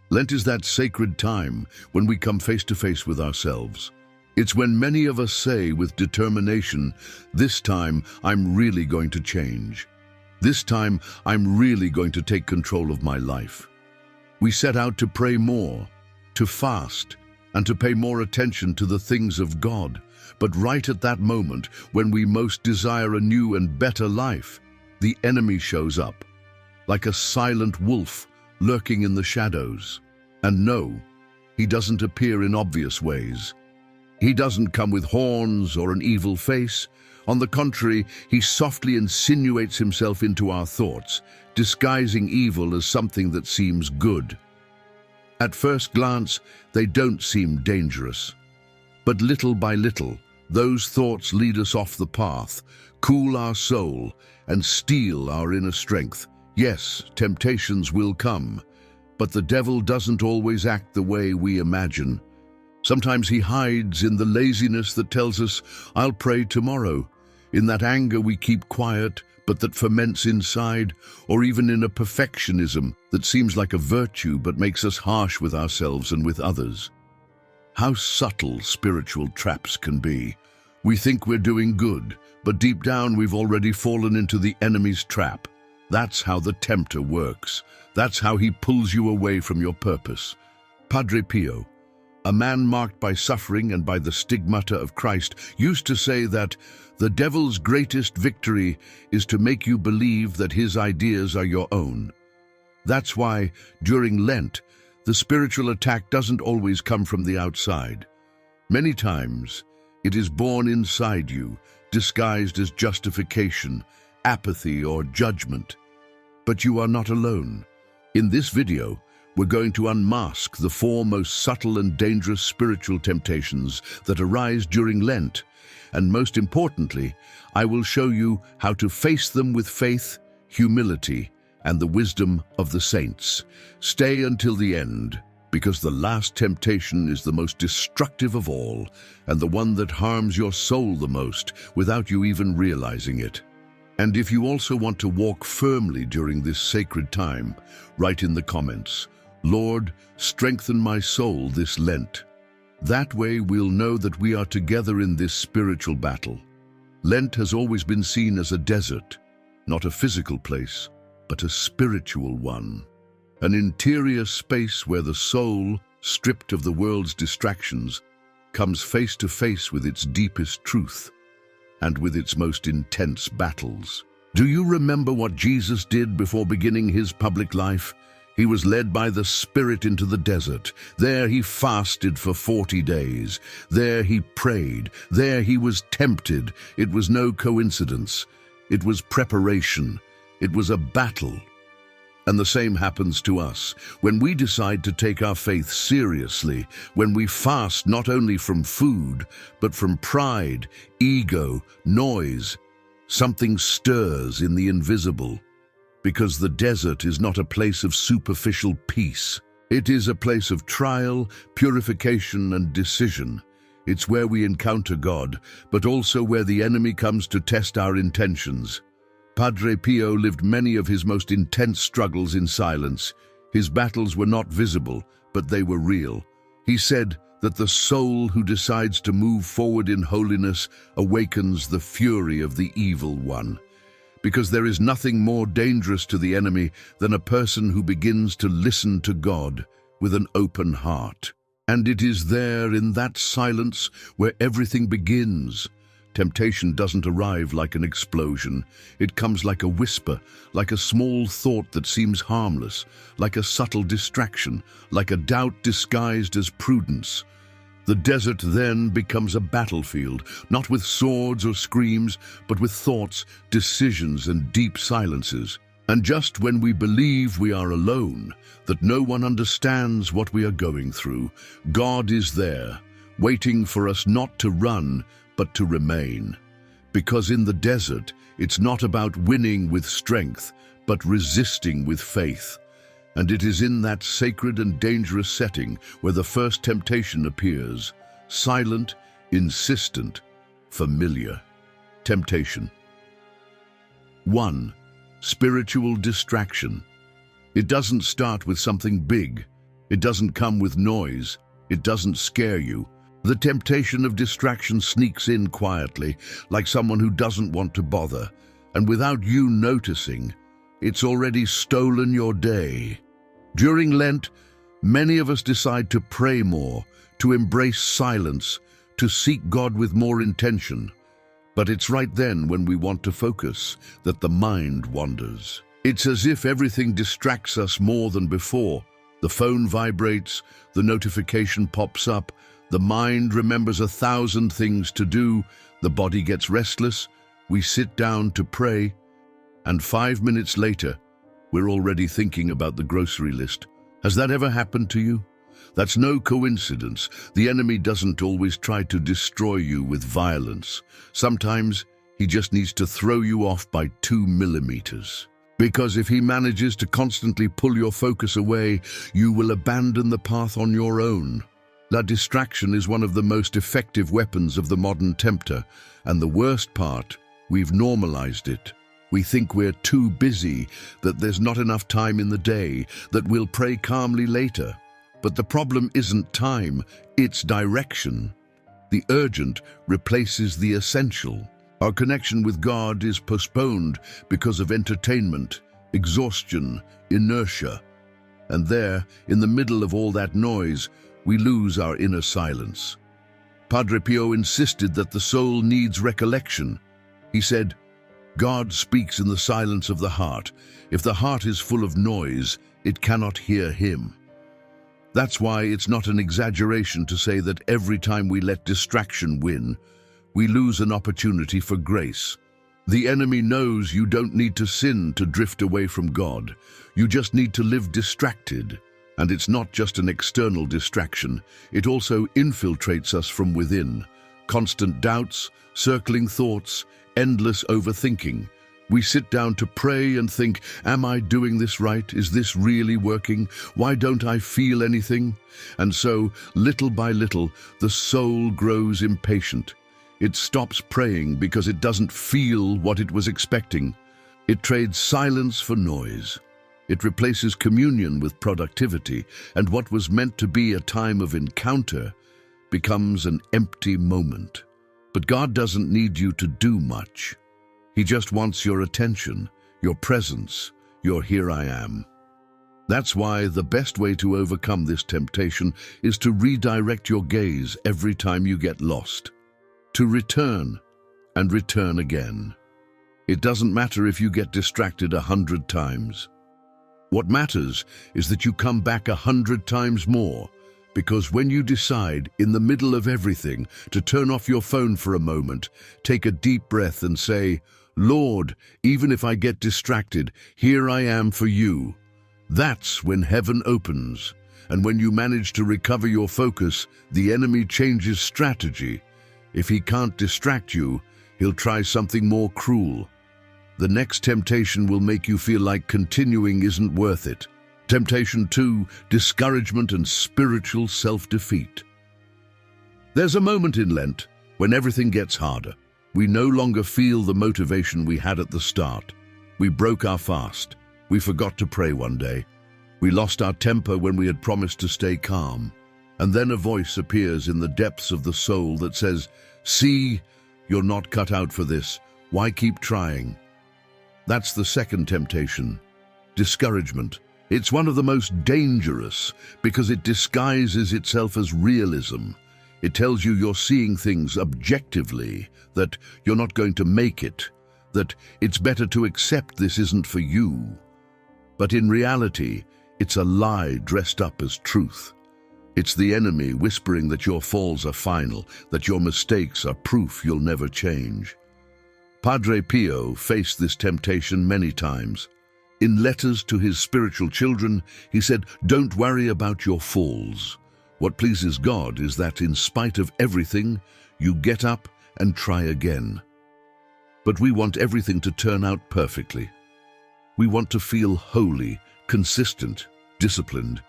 Lent is that sacred time when we come face to face with ourselves. It's when many of us say with determination, "This time I'm really going to change. This time I'm really going to take control of my life." We set out to pray more, to fast, and to pay more attention to the things of God. But right at that moment, when we most desire a new and better life, the enemy shows up, like a silent wolf lurking in the shadows. And no, he doesn't appear in obvious ways. He doesn't come with horns or an evil face. On the contrary, he softly insinuates himself into our thoughts, disguising evil as something that seems good. At first glance, they don't seem dangerous. But little by little, those thoughts lead us off the path, cool our soul, and steal our inner strength. Yes, temptations will come, but the devil doesn't always act the way we imagine. Sometimes he hides in the laziness that tells us, "I'll pray tomorrow," in that anger we keep quiet but that ferments inside, or even in a perfectionism that seems like a virtue but makes us harsh with ourselves and with others. How subtle spiritual traps can be. We think we're doing good, but deep down we've already fallen into the enemy's trap. That's how the tempter works. That's how he pulls you away from your purpose. Padre Pio, a man marked by suffering and by the stigmata of Christ, used to say that the devil's greatest victory is to make you believe that his ideas are your own. That's why, during Lent, the spiritual attack doesn't always come from the outside. Many times, it is born inside you, disguised as justification, apathy, or judgment. But you are not alone. In this video, we're going to unmask the four most subtle and dangerous spiritual temptations that arise during Lent. And most importantly, I will show you how to face them with faith, humility, and the wisdom of the saints. Stay until the end, because the last temptation is the most destructive of all, and the one that harms your soul the most without you even realizing it. And if you also want to walk firmly during this sacred time, write in the comments, "Lord, strengthen my soul this Lent." That way we'll know that we are together in this spiritual battle. Lent has always been seen as a desert, not a physical place, but a spiritual one. An interior space where the soul, stripped of the world's distractions, comes face to face with its deepest truth and with its most intense battles. Do you remember what Jesus did before beginning his public life? He was led by the Spirit into the desert. There he fasted for 40 days. There he prayed. There he was tempted. It was no coincidence. It was preparation. It was a battle. And the same happens to us. When we decide to take our faith seriously, when we fast not only from food, but from pride, ego, noise, something stirs in the invisible. Because the desert is not a place of superficial peace. It is a place of trial, purification, and decision. It's where we encounter God, but also where the enemy comes to test our intentions. Padre Pio lived many of his most intense struggles in silence. His battles were not visible, but they were real. He said that the soul who decides to move forward in holiness awakens the fury of the evil one. Because there is nothing more dangerous to the enemy than a person who begins to listen to God with an open heart. And it is there in that silence where everything begins. Temptation doesn't arrive like an explosion. It comes like a whisper, like a small thought that seems harmless, like a subtle distraction, like a doubt disguised as prudence. The desert then becomes a battlefield, not with swords or screams, but with thoughts, decisions, and deep silences. And just when we believe we are alone, that no one understands what we are going through, God is there, waiting for us not to run, but to remain. Because in the desert, it's not about winning with strength, but resisting with faith. And it is in that sacred and dangerous setting where the first temptation appears, silent, insistent, familiar. Temptation. 1. Spiritual distraction. It doesn't start with something big. It doesn't come with noise. It doesn't scare you. The temptation of distraction sneaks in quietly, like someone who doesn't want to bother, and without you noticing, it's already stolen your day. During Lent, many of us decide to pray more, to embrace silence, to seek God with more intention. But it's right then, when we want to focus, that the mind wanders. It's as if everything distracts us more than before. The phone vibrates, the notification pops up, the mind remembers 1,000 things to do, the body gets restless, we sit down to pray, and 5 minutes later, we're already thinking about the grocery list. Has that ever happened to you? That's no coincidence. The enemy doesn't always try to destroy you with violence. Sometimes he just needs to throw you off by 2 millimeters. Because if he manages to constantly pull your focus away, you will abandon the path on your own. That distraction is one of the most effective weapons of the modern tempter, and the worst part, we've normalized it. We think we're too busy, that there's not enough time in the day, that we'll pray calmly later. But the problem isn't time, it's direction. The urgent replaces the essential. Our connection with God is postponed because of entertainment, exhaustion, inertia. And there, in the middle of all that noise, we lose our inner silence. Padre Pio insisted that the soul needs recollection. He said, God speaks in the silence of the heart. If the heart is full of noise, it cannot hear him. That's why it's not an exaggeration to say that every time we let distraction win, we lose an opportunity for grace. The enemy knows you don't need to sin to drift away from God. You just need to live distracted. And it's not just an external distraction. It also infiltrates us from within. Constant doubts, circling thoughts, endless overthinking. We sit down to pray and think, am I doing this right? Is this really working? Why don't I feel anything? And so, little by little, the soul grows impatient. It stops praying because it doesn't feel what it was expecting. It trades silence for noise. It replaces communion with productivity, and what was meant to be a time of encounter becomes an empty moment. But God doesn't need you to do much. He just wants your attention, your presence, your here I am. That's why the best way to overcome this temptation is to redirect your gaze every time you get lost. To return and return again. It doesn't matter if you get distracted 100 times. What matters is that you come back 100 times more, because when you decide, in the middle of everything, to turn off your phone for a moment, take a deep breath and say, Lord, even if I get distracted, here I am for you. That's when heaven opens. And when you manage to recover your focus, the enemy changes strategy. If he can't distract you, he'll try something more cruel. The next temptation will make you feel like continuing isn't worth it. Temptation 2, discouragement and spiritual self-defeat. There's a moment in Lent when everything gets harder. We no longer feel the motivation we had at the start. We broke our fast. We forgot to pray one day. We lost our temper when we had promised to stay calm. And then a voice appears in the depths of the soul that says, see, you're not cut out for this. Why keep trying? That's the second temptation, discouragement. It's one of the most dangerous because it disguises itself as realism. It tells you you're seeing things objectively, that you're not going to make it, that it's better to accept this isn't for you. But in reality, it's a lie dressed up as truth. It's the enemy whispering that your falls are final, that your mistakes are proof you'll never change. Padre Pio faced this temptation many times. In letters to his spiritual children, he said, don't worry about your falls. What pleases God is that in spite of everything, you get up and try again. But we want everything to turn out perfectly. We want to feel holy, consistent, disciplined.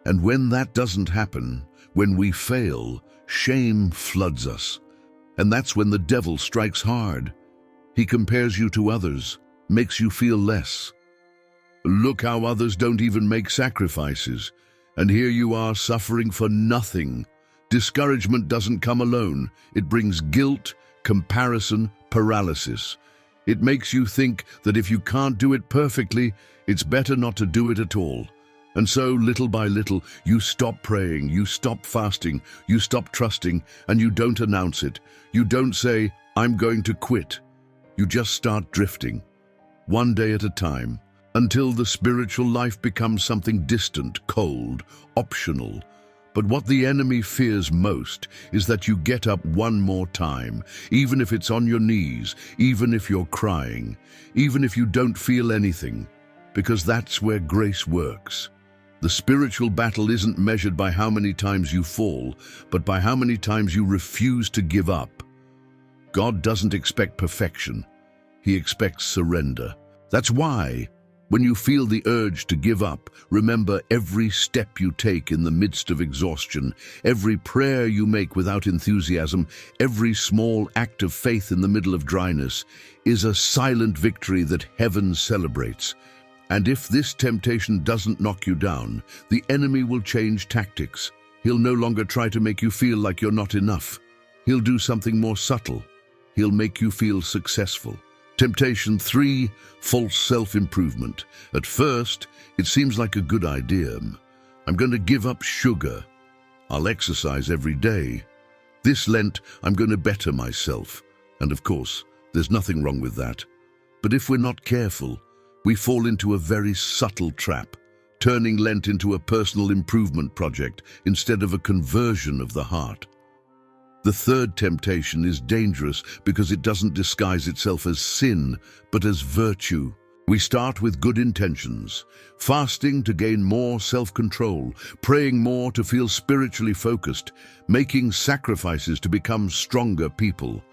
And when that doesn't happen, when we fail, shame floods us. And that's when the devil strikes hard. He compares you to others, makes you feel less. Look how others don't even make sacrifices. And here you are suffering for nothing. Discouragement doesn't come alone. It brings guilt, comparison, paralysis. It makes you think that if you can't do it perfectly, it's better not to do it at all. And so, little by little, you stop praying, you stop fasting, you stop trusting, and you don't announce it. You don't say, "I'm going to quit." You just start drifting, one day at a time, until the spiritual life becomes something distant, cold, optional. But what the enemy fears most is that you get up one more time, even if it's on your knees, even if you're crying, even if you don't feel anything, because that's where grace works. The spiritual battle isn't measured by how many times you fall, but by how many times you refuse to give up. God doesn't expect perfection. He expects surrender. That's why, when you feel the urge to give up, remember every step you take in the midst of exhaustion, every prayer you make without enthusiasm, every small act of faith in the middle of dryness is a silent victory that heaven celebrates. And if this temptation doesn't knock you down, the enemy will change tactics. He'll no longer try to make you feel like you're not enough. He'll do something more subtle. He'll make you feel successful. Temptation 3, false self-improvement. At first, it seems like a good idea. I'm going to give up sugar. I'll exercise every day. This Lent, I'm going to better myself. And of course, there's nothing wrong with that. But if we're not careful, we fall into a very subtle trap, turning Lent into a personal improvement project instead of a conversion of the heart. The third temptation is dangerous because it doesn't disguise itself as sin, but as virtue. We start with good intentions, fasting to gain more self-control, praying more to feel spiritually focused, making sacrifices to become stronger people.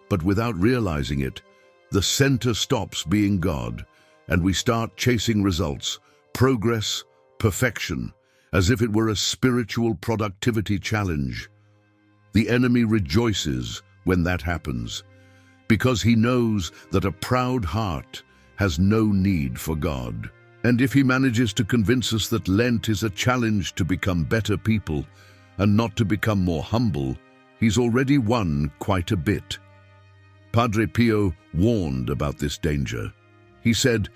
But without realizing it, the center stops being God, and we start chasing results, progress, perfection, as if it were a spiritual productivity challenge. The enemy rejoices when that happens, because he knows that a proud heart has no need for God. And if he manages to convince us that Lent is a challenge to become better people and not to become more humble, he's already won quite a bit. Padre Pio warned about this danger. He said,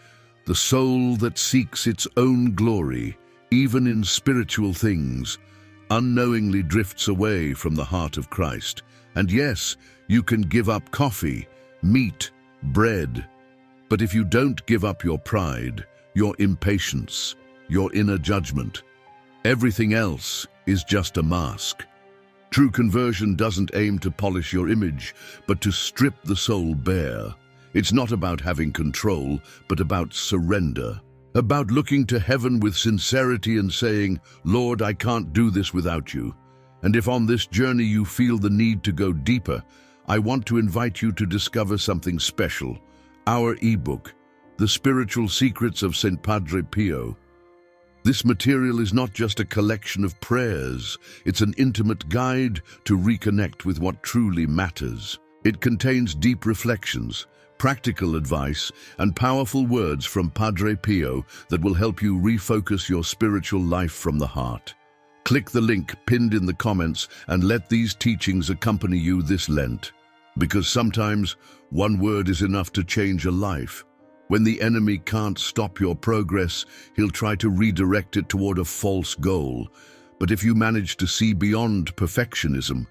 "The soul that seeks its own glory, even in spiritual things, unknowingly drifts away from the heart of Christ." And yes, you can give up coffee, meat, bread, but if you don't give up your pride, your impatience, your inner judgment, everything else is just a mask. True conversion doesn't aim to polish your image, but to strip the soul bare. It's not about having control, but about surrender. About looking to heaven with sincerity and saying, "Lord, I can't do this without you." And if on this journey you feel the need to go deeper, I want to invite you to discover something special. Our ebook, The Spiritual Secrets of St. Padre Pio. This material is not just a collection of prayers, it's an intimate guide to reconnect with what truly matters. It contains deep reflections, practical advice, and powerful words from Padre Pio that will help you refocus your spiritual life from the heart. Click the link pinned in the comments and let these teachings accompany you this Lent. Because sometimes one word is enough to change a life. When the enemy can't stop your progress, he'll try to redirect it toward a false goal. But if you manage to see beyond perfectionism,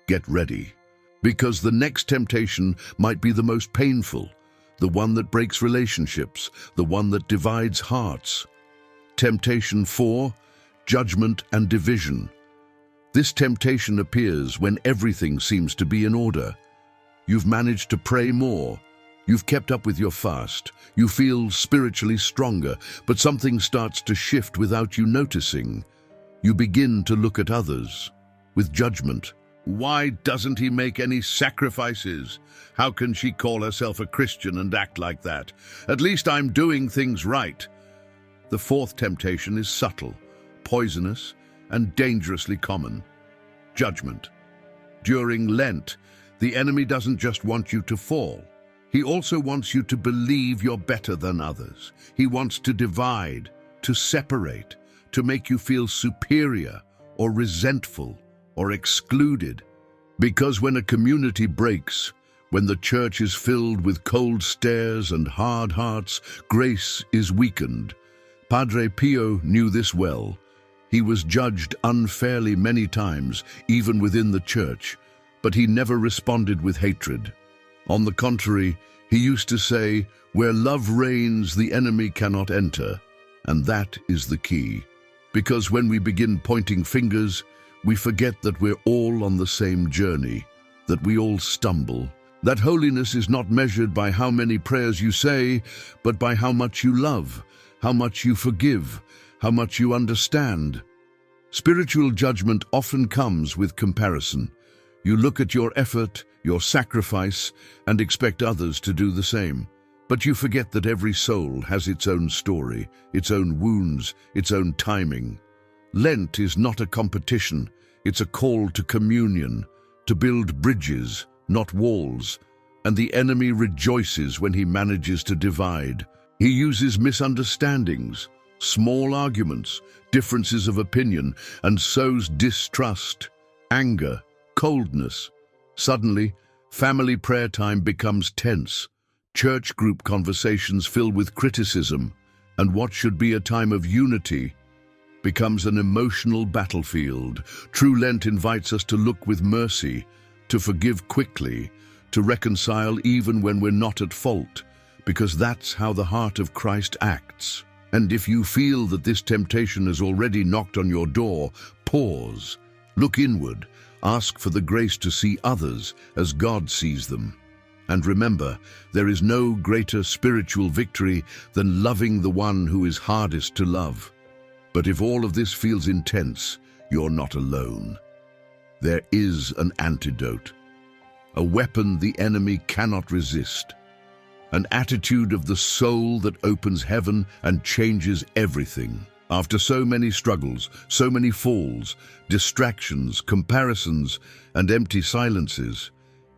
get ready. Because the next temptation might be the most painful, the one that breaks relationships, the one that divides hearts. Temptation 4, judgment and division. This temptation appears when everything seems to be in order. You've managed to pray more. You've kept up with your fast. You feel spiritually stronger, but something starts to shift without you noticing. You begin to look at others with judgment. Why doesn't he make any sacrifices? How can she call herself a Christian and act like that? At least I'm doing things right. The fourth temptation is subtle, poisonous, and dangerously common. Judgment. During Lent, the enemy doesn't just want you to fall. He also wants you to believe you're better than others. He wants to divide, to separate, to make you feel superior or resentful or excluded. Because when a community breaks, when the church is filled with cold stares and hard hearts, grace is weakened. Padre Pio knew this well. He was judged unfairly many times, even within the church, but he never responded with hatred. On the contrary, he used to say, "Where love reigns, the enemy cannot enter." And that is the key. Because when we begin pointing fingers, we forget that we're all on the same journey, that we all stumble, that holiness is not measured by how many prayers you say, but by how much you love, how much you forgive, how much you understand. Spiritual judgment often comes with comparison. You look at your effort, your sacrifice, and expect others to do the same. But you forget that every soul has its own story, its own wounds, its own timing. Lent is not a competition, it's a call to communion, to build bridges, not walls, and the enemy rejoices when he manages to divide. He uses misunderstandings, small arguments, differences of opinion, and sows distrust, anger, coldness. Suddenly, family prayer time becomes tense. Church group conversations fill with criticism, and what should be a time of unity becomes an emotional battlefield. True Lent invites us to look with mercy, to forgive quickly, to reconcile even when we're not at fault, because that's how the heart of Christ acts. And if you feel that this temptation has already knocked on your door, pause, look inward, ask for the grace to see others as God sees them. And remember, there is no greater spiritual victory than loving the one who is hardest to love. But if all of this feels intense, you're not alone. There is an antidote, a weapon the enemy cannot resist, an attitude of the soul that opens heaven and changes everything. After so many struggles, so many falls, distractions, comparisons, and empty silences,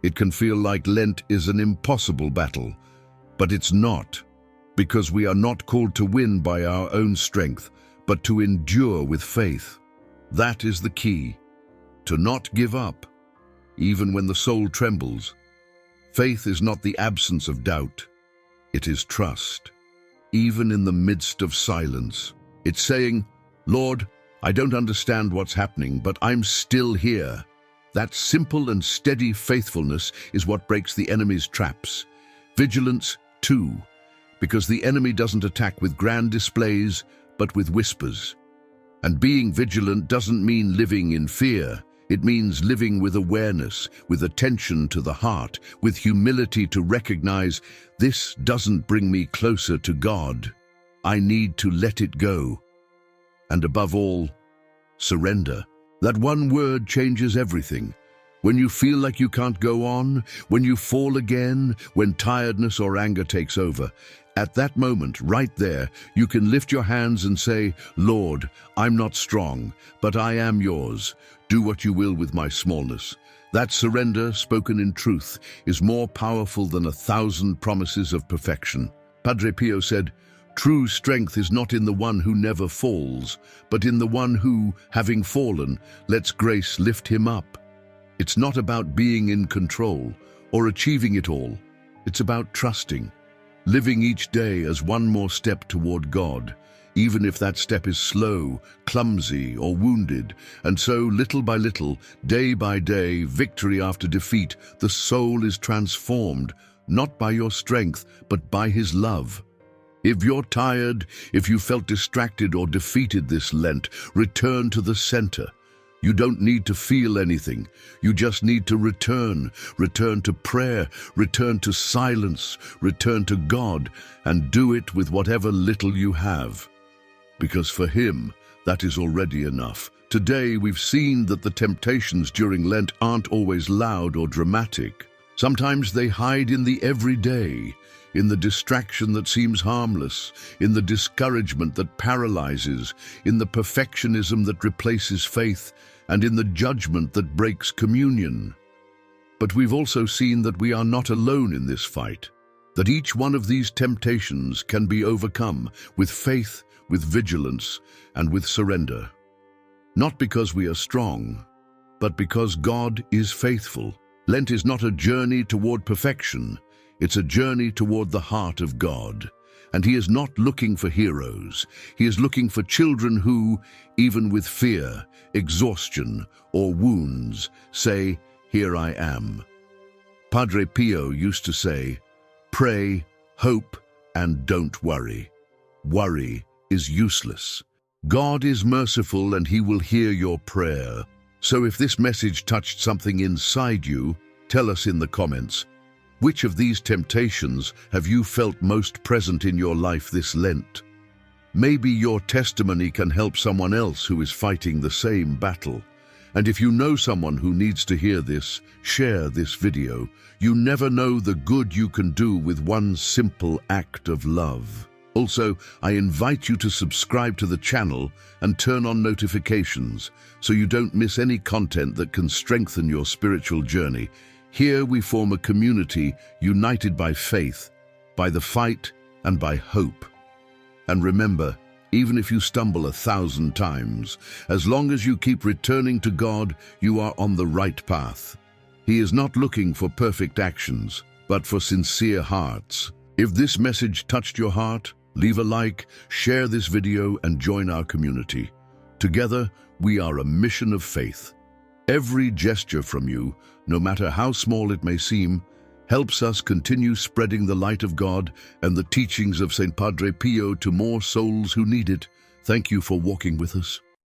it can feel like Lent is an impossible battle. But it's not, because we are not called to win by our own strength, but to endure with faith. That is the key, to not give up, even when the soul trembles. Faith is not the absence of doubt, it is trust, even in the midst of silence. It's saying, "Lord, I don't understand what's happening, but I'm still here." That simple and steady faithfulness is what breaks the enemy's traps. Vigilance, too, because the enemy doesn't attack with grand displays, but with whispers. And being vigilant doesn't mean living in fear. It means living with awareness, with attention to the heart, with humility to recognize, this doesn't bring me closer to God. I need to let it go. And above all, surrender. That one word changes everything. When you feel like you can't go on, when you fall again, when tiredness or anger takes over, at that moment, right there, you can lift your hands and say, "Lord, I'm not strong, but I am yours. Do what you will with my smallness." That surrender, spoken in truth, is more powerful than 1,000 promises of perfection. Padre Pio said, "True strength is not in the one who never falls, but in the one who, having fallen, lets grace lift him up." It's not about being in control or achieving it all. It's about trusting, living each day as one more step toward God, even if that step is slow, clumsy, or wounded. And so, little by little, day by day, victory after defeat, the soul is transformed, not by your strength, but by His love. If you're tired, if you felt distracted or defeated this Lent, return to the center. You don't need to feel anything. You just need to return to prayer, return to silence, return to God, and do it with whatever little you have. Because for Him, that is already enough. Today, we've seen that the temptations during Lent aren't always loud or dramatic. Sometimes they hide in the everyday, in the distraction that seems harmless, in the discouragement that paralyzes, in the perfectionism that replaces faith, and in the judgment that breaks communion. But we've also seen that we are not alone in this fight, that each one of these temptations can be overcome with faith, with vigilance, and with surrender. Not because we are strong, but because God is faithful. Lent is not a journey toward perfection, it's a journey toward the heart of God. And He is not looking for heroes. He is looking for children who, even with fear, exhaustion, or wounds, say, "Here I am." Padre Pio used to say, "Pray, hope, and don't worry. Worry is useless. God is merciful and He will hear your prayer." So if this message touched something inside you, tell us in the comments. Which of these temptations have you felt most present in your life this Lent? Maybe your testimony can help someone else who is fighting the same battle. And if you know someone who needs to hear this, share this video. You never know the good you can do with one simple act of love. Also, I invite you to subscribe to the channel and turn on notifications so you don't miss any content that can strengthen your spiritual journey. Here we form a community united by faith, by the fight, and by hope. And remember, even if you stumble 1,000 times, as long as you keep returning to God, you are on the right path. He is not looking for perfect actions, but for sincere hearts. If this message touched your heart, leave a like, share this video, and join our community. Together, we are a mission of faith. Every gesture from you, no matter how small it may seem, helps us continue spreading the light of God and the teachings of St. Padre Pio to more souls who need it. Thank you for walking with us.